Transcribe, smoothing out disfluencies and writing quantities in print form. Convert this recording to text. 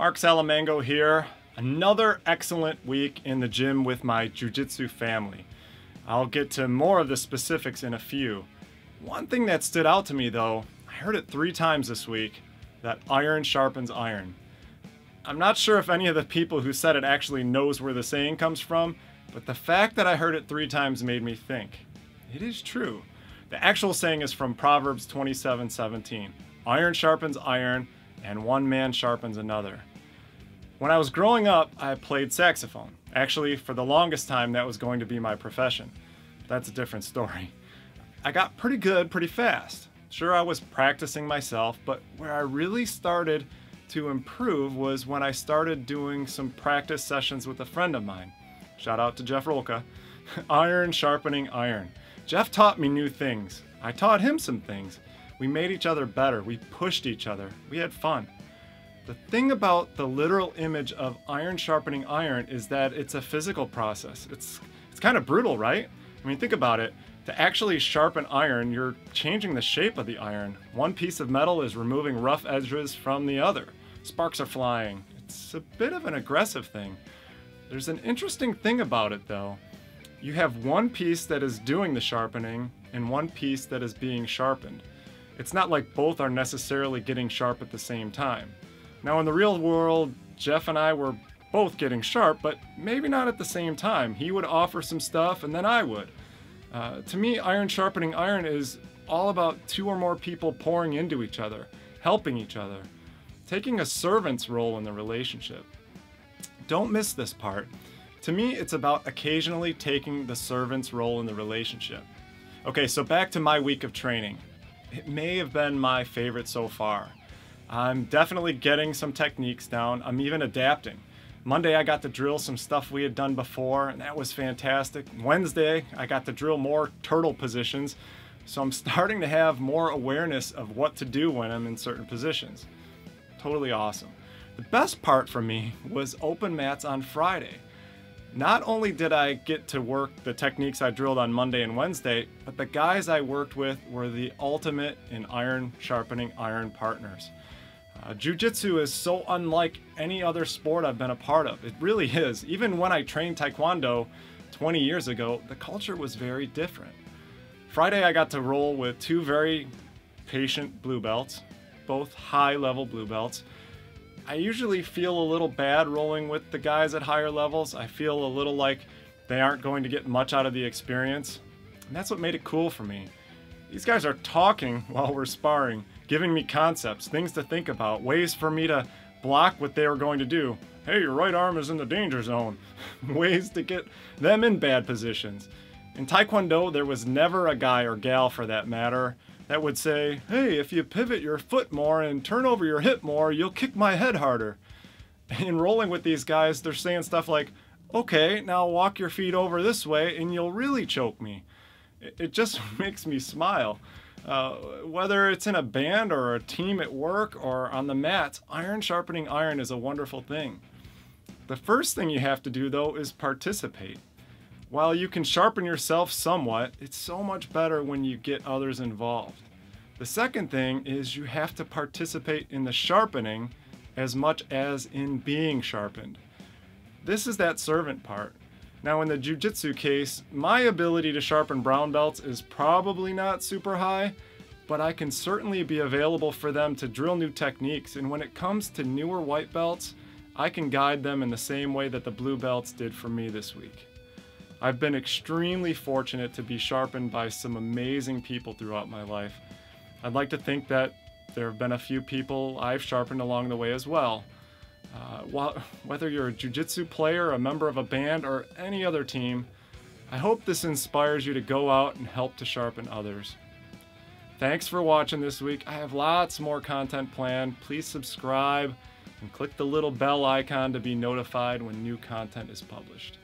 Mark Salamango here. Another excellent week in the gym with my jiu-jitsu family. I'll get to more of the specifics in a few. One thing that stood out to me though, I heard it 3 times this week, that iron sharpens iron. I'm not sure if any of the people who said it actually knows where the saying comes from, but the fact that I heard it 3 times made me think. It is true. The actual saying is from Proverbs 27:17. Iron sharpens iron, and one man sharpens another. When I was growing up, I played saxophone. Actually, for the longest time, that was going to be my profession. That's a different story. I got pretty good pretty fast. Sure, I was practicing myself, but where I really started to improve was when I started doing some practice sessions with a friend of mine. Shout out to Jeff Rolka. Iron sharpening iron. Jeff taught me new things. I taught him some things. We made each other better. We pushed each other. We had fun. The thing about the literal image of iron sharpening iron is that it's a physical process. It's kind of brutal, right? I mean, think about it. To actually sharpen iron, you're changing the shape of the iron. One piece of metal is removing rough edges from the other. Sparks are flying. It's a bit of an aggressive thing. There's an interesting thing about it though. You have one piece that is doing the sharpening and one piece that is being sharpened. It's not like both are necessarily getting sharp at the same time. Now in the real world, Jeff and I were both getting sharp, but maybe not at the same time. He would offer some stuff and then I would. To me, iron sharpening iron is all about 2 or more people pouring into each other, helping each other, taking a servant's role in the relationship. Don't miss this part. To me, it's about occasionally taking the servant's role in the relationship. Okay, so back to my week of training. It may have been my favorite so far. I'm definitely getting some techniques down. I'm even adapting. Monday I got to drill some stuff we had done before, and that was fantastic. Wednesday I got to drill more turtle positions, so I'm starting to have more awareness of what to do when I'm in certain positions. Totally awesome. The best part for me was open mats on Friday. Not only did I get to work the techniques I drilled on Monday and Wednesday, but the guys I worked with were the ultimate in iron sharpening iron partners. Jiu-jitsu is so unlike any other sport I've been a part of. It really is. Even when I trained Taekwondo 20 years ago, the culture was very different. Friday I got to roll with 2 very patient blue belts, both high-level blue belts. I usually feel a little bad rolling with the guys at higher levels. I feel a little like they aren't going to get much out of the experience. And that's what made it cool for me. These guys are talking while we're sparring, giving me concepts, things to think about, ways for me to block what they were going to do. Hey, your right arm is in the danger zone. Ways to get them in bad positions. In Taekwondo, there was never a guy or gal for that matter that would say, hey, if you pivot your foot more and turn over your hip more, you'll kick my head harder. In rolling with these guys, they're saying stuff like, okay, now walk your feet over this way and you'll really choke me. It just makes me smile. Whether it's in a band or a team at work or on the mats, iron sharpening iron is a wonderful thing. The first thing you have to do though is participate. While you can sharpen yourself somewhat, it's so much better when you get others involved. The second thing is you have to participate in the sharpening as much as in being sharpened. This is that servant part. Now in the jiu-jitsu case, my ability to sharpen brown belts is probably not super high, but I can certainly be available for them to drill new techniques, and when it comes to newer white belts, I can guide them in the same way that the blue belts did for me this week. I've been extremely fortunate to be sharpened by some amazing people throughout my life. I'd like to think that there have been a few people I've sharpened along the way as well. Whether you're a jiu-jitsu player, a member of a band, or any other team, I hope this inspires you to go out and help to sharpen others. Thanks for watching this week. I have lots more content planned. Please subscribe and click the little bell icon to be notified when new content is published.